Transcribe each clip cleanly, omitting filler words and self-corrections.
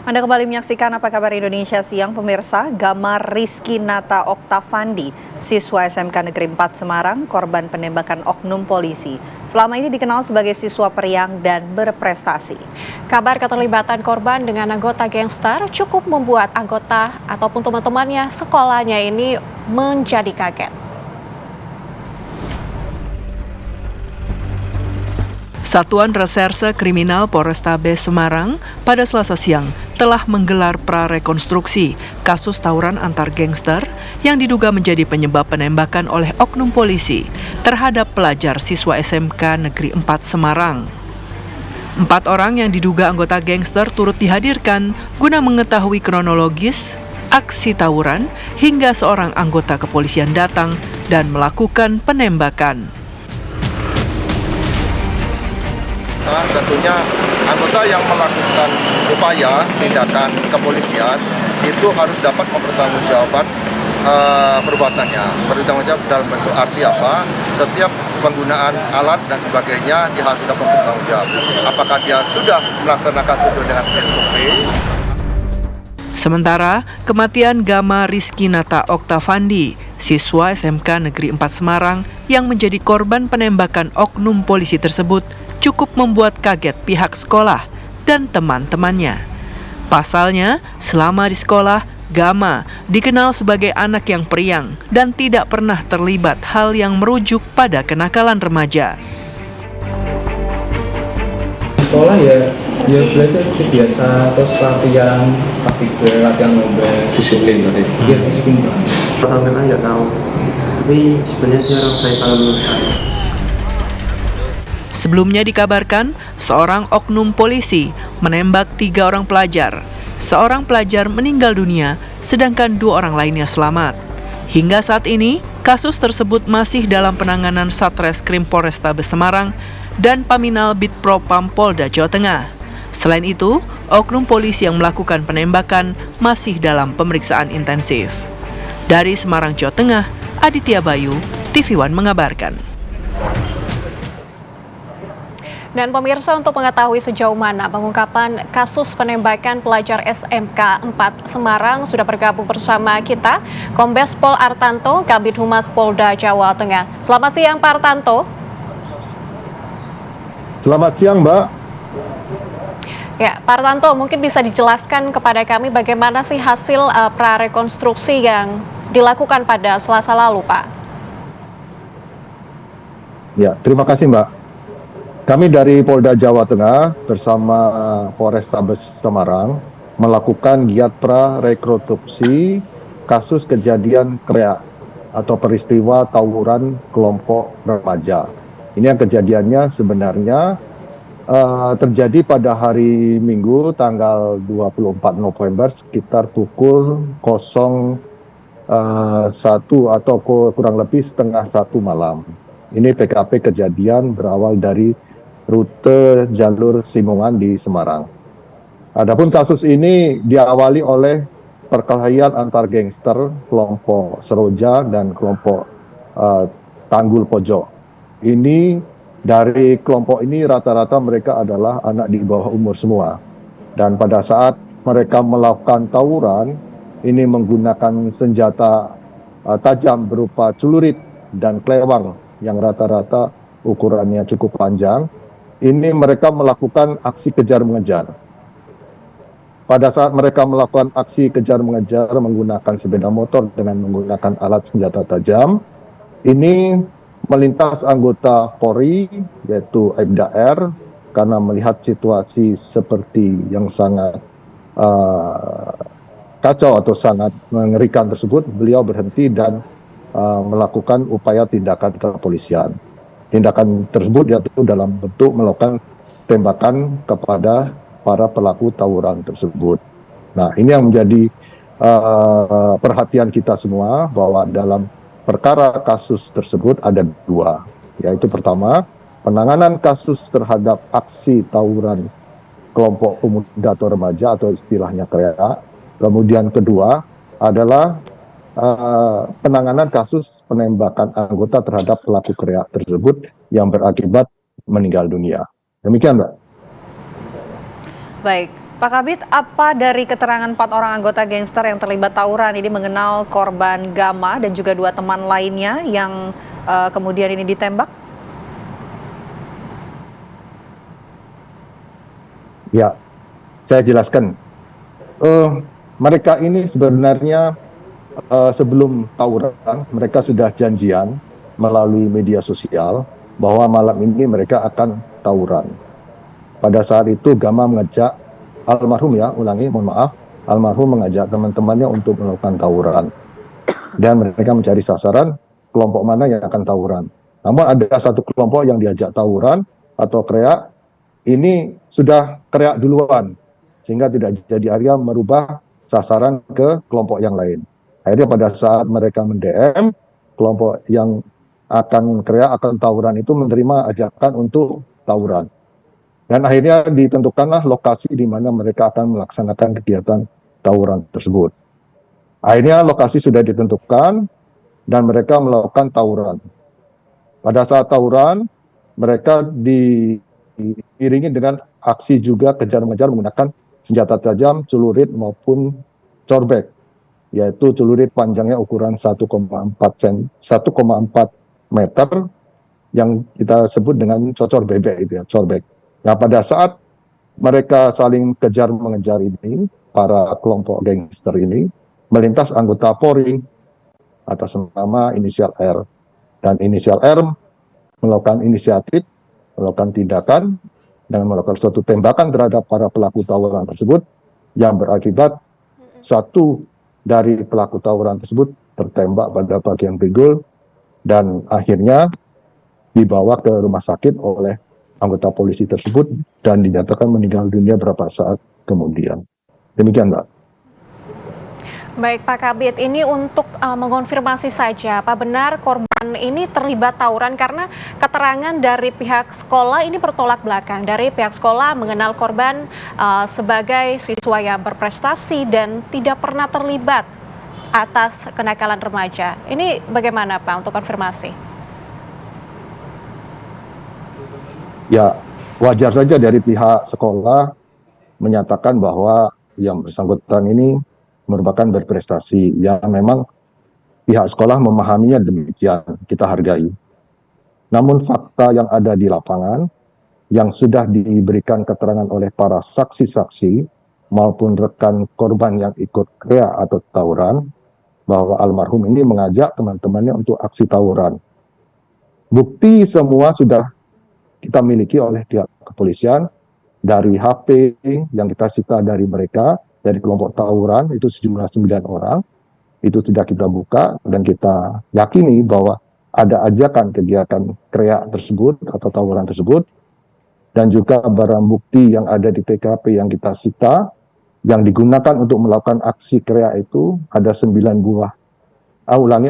Anda kembali menyaksikan Apa Kabar Indonesia Siang, pemirsa. Gama Rizky Nata Oktavandi, siswa SMK Negeri 4 Semarang, korban penembakan oknum polisi. Selama ini dikenal sebagai siswa periang dan berprestasi. Kabar keterlibatan korban dengan anggota gangster cukup membuat anggota ataupun teman-temannya sekolahnya ini menjadi kaget. Satuan Reserse Kriminal Polrestabes Semarang pada Selasa siang telah menggelar prarekonstruksi kasus tawuran antar gangster yang diduga menjadi penyebab penembakan oleh oknum polisi terhadap pelajar siswa SMK Negeri 4 Semarang. 4 orang yang diduga anggota gangster turut dihadirkan guna mengetahui kronologis aksi tawuran hingga seorang anggota kepolisian datang dan melakukan penembakan. Tentunya anggota yang melakukan upaya tindakan kepolisian itu harus dapat mempertanggungjawabkan perbuatannya. Bertanggungjawab dalam bentuk arti apa? Setiap penggunaan alat dan sebagainya dia harus dapat bertanggungjawab. Apakah dia sudah melaksanakan sesuai dengan SOP? Sementara kematian Gama Rizky Nata Oktavandi, siswa SMK Negeri 4 Semarang yang menjadi korban penembakan oknum polisi tersebut cukup membuat kaget pihak sekolah dan teman-temannya. Pasalnya, selama di sekolah, Gama dikenal sebagai anak yang periang dan tidak pernah terlibat hal yang merujuk pada kenakalan remaja. Sekolah ya belajar biasa, terus latihan pasti latihan lomba disiplin berarti. Dia disiplin banget. Orang memang nggak tahu, tapi sebenarnya dia orang baik kalau menurut saya. Sebelumnya dikabarkan, seorang oknum polisi menembak 3 orang pelajar. Seorang pelajar meninggal dunia, sedangkan 2 orang lainnya selamat. Hingga saat ini, kasus tersebut masih dalam penanganan Satreskrim Polrestabes Semarang dan Paminal Bitpropam Polda Jawa Tengah. Selain itu, oknum polisi yang melakukan penembakan masih dalam pemeriksaan intensif. Dari Semarang, Jawa Tengah, Aditya Bayu, TV One mengabarkan. Dan pemirsa, untuk mengetahui sejauh mana pengungkapan kasus penembakan pelajar SMK 4 Semarang, sudah bergabung bersama kita Kombes Pol Artanto, Kabid Humas Polda Jawa Tengah. Selamat siang Pak Artanto. Selamat siang, Mbak. Ya, Pak Artanto, mungkin bisa dijelaskan kepada kami bagaimana sih hasil prarekonstruksi yang dilakukan pada Selasa lalu, Pak? Ya, terima kasih, Mbak. Kami dari Polda Jawa Tengah bersama Polrestabes Semarang melakukan giat prarekonstruksi kasus kejadian KREA atau peristiwa tawuran kelompok remaja. Ini yang kejadiannya sebenarnya terjadi pada hari Minggu tanggal 24 November sekitar pukul 01 atau kurang lebih setengah 1 malam. Ini TKP kejadian berawal dari rute jalur Simongan di Semarang. Adapun kasus ini diawali oleh perkelahian antar gangster kelompok Seroja dan kelompok Tanggul Pojok. Ini dari kelompok ini rata-rata mereka adalah anak di bawah umur semua. Dan pada saat mereka melakukan tawuran, ini menggunakan senjata tajam berupa celurit dan klewang yang rata-rata ukurannya cukup panjang. Ini mereka melakukan aksi kejar-mengejar. Pada saat mereka melakukan aksi kejar-mengejar menggunakan sepeda motor dengan menggunakan alat senjata tajam, ini melintas anggota Polri, yaitu Aibda R, karena melihat situasi seperti yang sangat kacau atau sangat mengerikan tersebut, beliau berhenti dan melakukan upaya tindakan kepolisian. Tindakan tersebut yaitu dalam bentuk melakukan tembakan kepada para pelaku tawuran tersebut. Nah, ini yang menjadi perhatian kita semua bahwa dalam perkara kasus tersebut ada 2, yaitu pertama, penanganan kasus terhadap aksi tawuran kelompok pemuda atau remaja atau istilahnya KREA. Kemudian kedua adalah penanganan kasus penembakan anggota terhadap pelaku KREA tersebut yang berakibat meninggal dunia. Demikian, Mbak. Baik. Pak Kabit, apa dari keterangan 4 orang anggota gangster yang terlibat tawuran ini mengenal korban Gama dan juga 2 teman lainnya yang kemudian ini ditembak? Ya, saya jelaskan. Mereka ini sebenarnya sebelum tawuran, mereka sudah janjian melalui media sosial bahwa malam ini mereka akan tawuran. Pada saat itu Gama mengajak almarhum, mohon maaf, almarhum mengajak teman-temannya untuk melakukan tawuran. Dan mereka mencari sasaran kelompok mana yang akan tawuran. Namun ada satu kelompok yang diajak tawuran atau kreak, ini sudah kreak duluan, sehingga tidak jadi area merubah sasaran ke kelompok yang lain. Akhirnya pada saat mereka mend-DM, kelompok yang akan kreak, akan tawuran itu menerima ajakan untuk tawuran. Dan akhirnya ditentukanlah lokasi di mana mereka akan melaksanakan kegiatan tawuran tersebut. Akhirnya lokasi sudah ditentukan dan mereka melakukan tawuran. Pada saat tawuran, mereka diiringi dengan aksi juga kejar-mengejar menggunakan senjata tajam, celurit maupun corbek, yaitu celurit panjangnya ukuran 1,4 meter yang kita sebut dengan cocor bebek itu ya, corbek. Nah, pada saat mereka saling kejar-mengejar ini, para kelompok gangster ini melintas anggota Polri atas nama inisial R. Dan inisial R melakukan inisiatif, melakukan tindakan, dan melakukan suatu tembakan terhadap para pelaku tawuran tersebut yang berakibat satu dari pelaku tawuran tersebut tertembak pada bagian pinggul dan akhirnya dibawa ke rumah sakit oleh anggota polisi tersebut dan dinyatakan meninggal dunia beberapa saat kemudian. Demikian, Mbak. Baik Pak Kabit, ini untuk mengonfirmasi saja, apa benar korban ini terlibat tawuran karena keterangan dari pihak sekolah ini bertolak belakang. Dari pihak sekolah mengenal korban sebagai siswa yang berprestasi dan tidak pernah terlibat atas kenakalan remaja. Ini bagaimana Pak untuk konfirmasi? Ya, wajar saja dari pihak sekolah menyatakan bahwa yang bersangkutan ini merupakan berprestasi. Ya, memang pihak sekolah memahaminya demikian, kita hargai. Namun fakta yang ada di lapangan, yang sudah diberikan keterangan oleh para saksi-saksi maupun rekan korban yang ikut kreak atau tawuran, bahwa almarhum ini mengajak teman-temannya untuk aksi tawuran. Bukti semua sudah kita miliki oleh pihak kepolisian dari HP yang kita sita dari mereka, dari kelompok tawuran itu sejumlah 9 orang, itu sudah kita buka dan kita yakini bahwa ada ajakan kegiatan kreak tersebut atau tawuran tersebut, dan juga barang bukti yang ada di TKP yang kita sita, yang digunakan untuk melakukan aksi kreak itu ada 9 buah,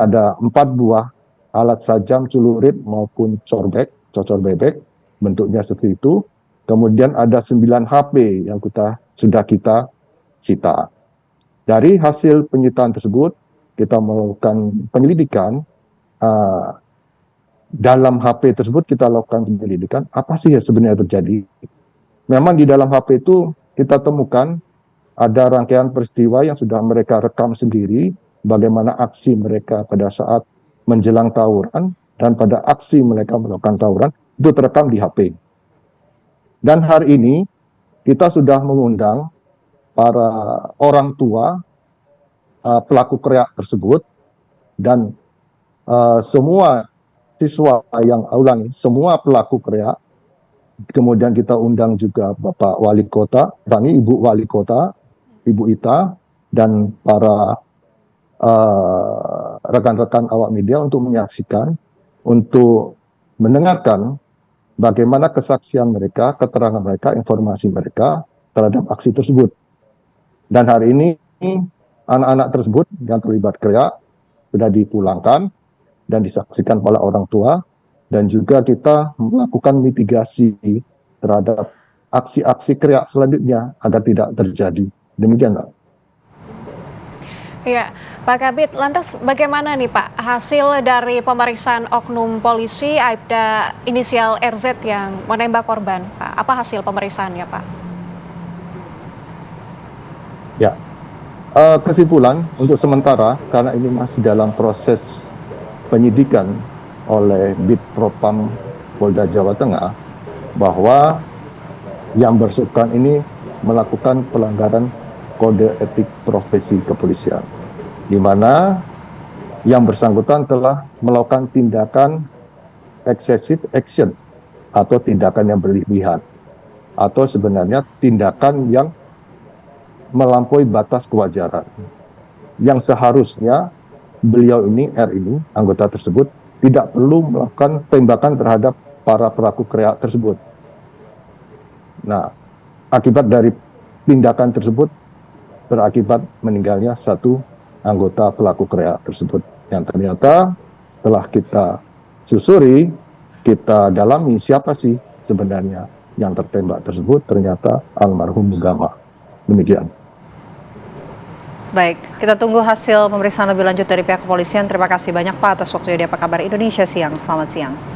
ada 4 buah alat sajam, celurit maupun cocor bebek, bentuknya seperti itu. Kemudian ada 9 HP yang sudah kita sita. Dari hasil penyitaan tersebut, kita melakukan penyelidikan. Dalam HP tersebut kita lakukan penyelidikan, apa sih yang sebenarnya terjadi. Memang di dalam HP itu kita temukan ada rangkaian peristiwa yang sudah mereka rekam sendiri, bagaimana aksi mereka pada saat menjelang tawuran, dan pada aksi mereka melakukan tawuran, itu terekam di HP. Dan hari ini kita sudah mengundang para orang tua pelaku kreak tersebut dan semua siswa yang semua pelaku kreak. Kemudian kita undang juga Bapak Wali Kota, Ibu Wali Kota, Ibu Ita, dan para rekan-rekan awak media untuk menyaksikan, untuk mendengarkan bagaimana kesaksian mereka, keterangan mereka, informasi mereka terhadap aksi tersebut. Dan hari ini anak-anak tersebut yang terlibat kreak sudah dipulangkan dan disaksikan oleh orang tua, dan juga kita melakukan mitigasi terhadap aksi-aksi kreak selanjutnya agar tidak terjadi. Demikian, Pak. Ya, Pak Kabit, lantas bagaimana nih Pak hasil dari pemeriksaan oknum polisi Aibda inisial RZ yang menembak korban, Pak? Apa hasil pemeriksaannya, Pak? Ya, kesimpulan untuk sementara karena ini masih dalam proses penyidikan oleh Bid Propam Polda Jawa Tengah bahwa yang bersangkutan ini melakukan pelanggaran kode etik profesi kepolisian, di mana yang bersangkutan telah melakukan tindakan excessive action atau tindakan yang berlebihan, atau sebenarnya tindakan yang melampaui batas kewajaran, yang seharusnya beliau ini, R ini, anggota tersebut, tidak perlu melakukan tembakan terhadap para pelaku kreat tersebut. Nah, akibat dari tindakan tersebut berakibat meninggalnya satu anggota pelaku kreat tersebut, yang ternyata setelah kita susuri, kita dalami siapa sih sebenarnya yang tertembak tersebut, ternyata almarhum Gama. Demikian. Baik, kita tunggu hasil pemeriksaan lebih lanjut dari pihak kepolisian. Terima kasih banyak Pak atas waktunya di Apa Kabar Indonesia Siang. Selamat siang.